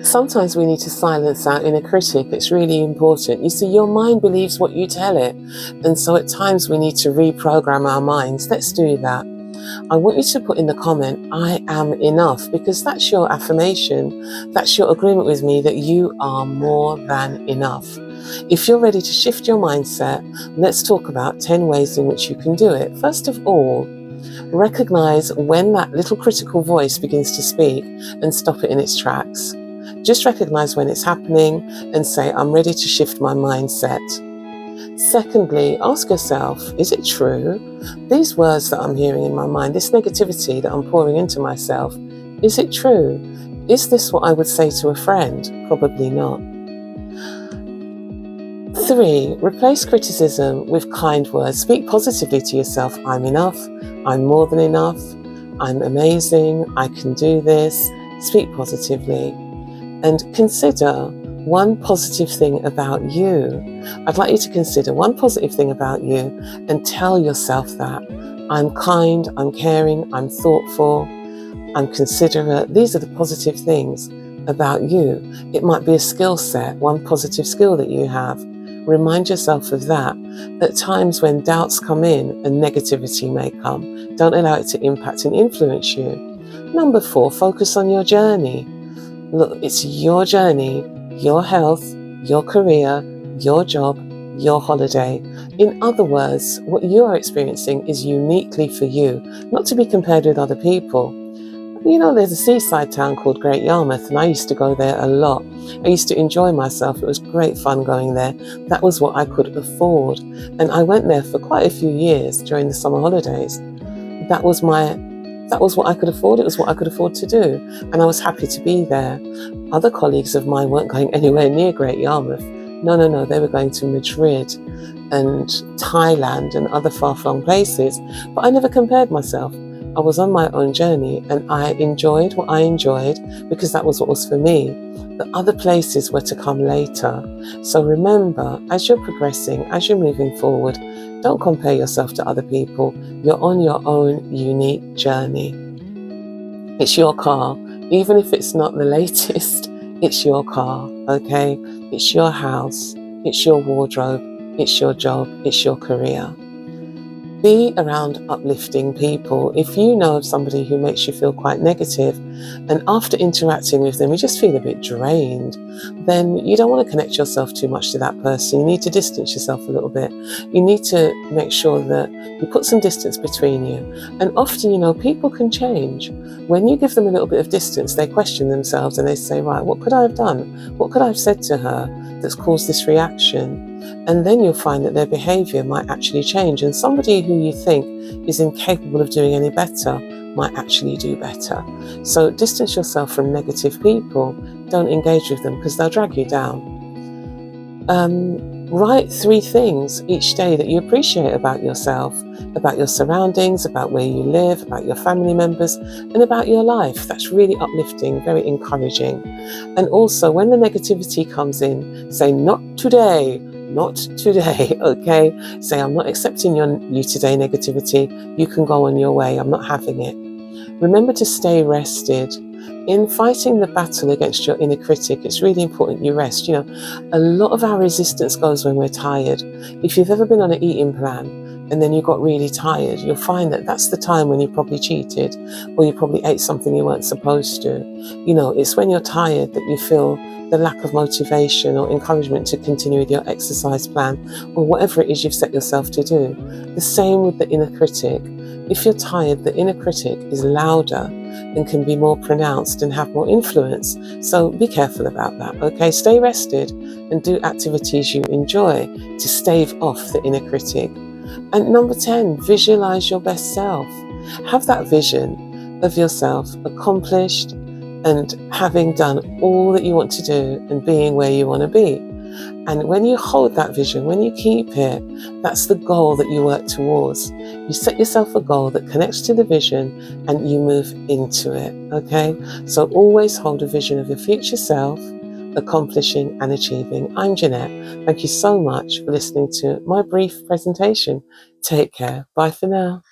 Sometimes we need to silence our inner critic. It's really important. You see, your mind believes what you tell it. And so at times we need to reprogram our minds. Let's do that. I want you to put in the comment, I am enough, because that's your affirmation. That's your agreement with me that you are more than enough. If you're ready to shift your mindset, let's talk about 10 ways in which you can do it. First of all, recognize when that little critical voice begins to speak and stop it in its tracks. Just recognize when it's happening and say, I'm ready to shift my mindset. Secondly, ask yourself, is it true? These words that I'm hearing in my mind, this negativity that I'm pouring into myself, is it true? Is this what I would say to a friend? Probably not. 3, replace criticism with kind words. Speak positively to yourself. I'm enough. I'm more than enough. I'm amazing. I can do this. Speak positively. And consider one positive thing about you. I'd like you to consider one positive thing about you and tell yourself that. I'm kind, I'm caring, I'm thoughtful, I'm considerate. These are the positive things about you. It might be a skill set, one positive skill that you have. Remind yourself of that. At times when doubts come in and negativity may come, don't allow it to impact and influence you. Number 4, focus on your journey. Look, it's your journey, your health, your career, your job, your holiday. In other words, what you are experiencing is uniquely for you, not to be compared with other people. You know, there's a seaside town called Great Yarmouth, and I used to go there a lot. I used to enjoy myself. It was great fun going there. That was what I could afford. And I went there for quite a few years during the summer holidays. That was what I could afford. It was what I could afford to do. And I was happy to be there. Other colleagues of mine weren't going anywhere near Great Yarmouth. No. They were going to Madrid and Thailand and other far-flung places. But I never compared myself. I was on my own journey and I enjoyed what I enjoyed because that was what was for me. The other places were to come later. So remember, as you're progressing, as you're moving forward, don't compare yourself to other people. You're on your own unique journey. It's your car. Even if it's not the latest, it's your car, okay? It's your house. It's your wardrobe. It's your job. It's your career. Be around uplifting people. If you know of somebody who makes you feel quite negative, and after interacting with them, you just feel a bit drained, then you don't want to connect yourself too much to that person. You need to distance yourself a little bit. You need to make sure that you put some distance between you. And often, people can change. When you give them a little bit of distance, they question themselves and they say, right, what could I have done? What could I have said to her that's caused this reaction? And then you'll find that their behaviour might actually change. And somebody who you think is incapable of doing any better might actually do better. So distance yourself from negative people. Don't engage with them because they'll drag you down. Write 3 things each day that you appreciate about yourself, about your surroundings, about where you live, about your family members, and about your life. That's really uplifting, very encouraging. And also, when the negativity comes in, say, not today, not today, okay? Say, I'm not accepting you today negativity. You can go on your way. I'm not having it. Remember to stay rested. In fighting the battle against your inner critic, it's really important you rest. A lot of our resistance goes when we're tired. If you've ever been on an eating plan and then you got really tired, you'll find that that's the time when you probably cheated or you probably ate something you weren't supposed to. It's when you're tired that you feel the lack of motivation or encouragement to continue with your exercise plan or whatever it is you've set yourself to do. The same with the inner critic. If you're tired, the inner critic is louder and can be more pronounced and have more influence. So be careful about that, okay? Stay rested and do activities you enjoy to stave off the inner critic. And number 10, visualize your best self. Have that vision of yourself accomplished and having done all that you want to do and being where you want to be. And when you hold that vision, when you keep it, that's the goal that you work towards. You set yourself a goal that connects to the vision and you move into it, okay? So always hold a vision of your future self, accomplishing and achieving. I'm Janette. Thank you so much for listening to my brief presentation. Take care. Bye for now.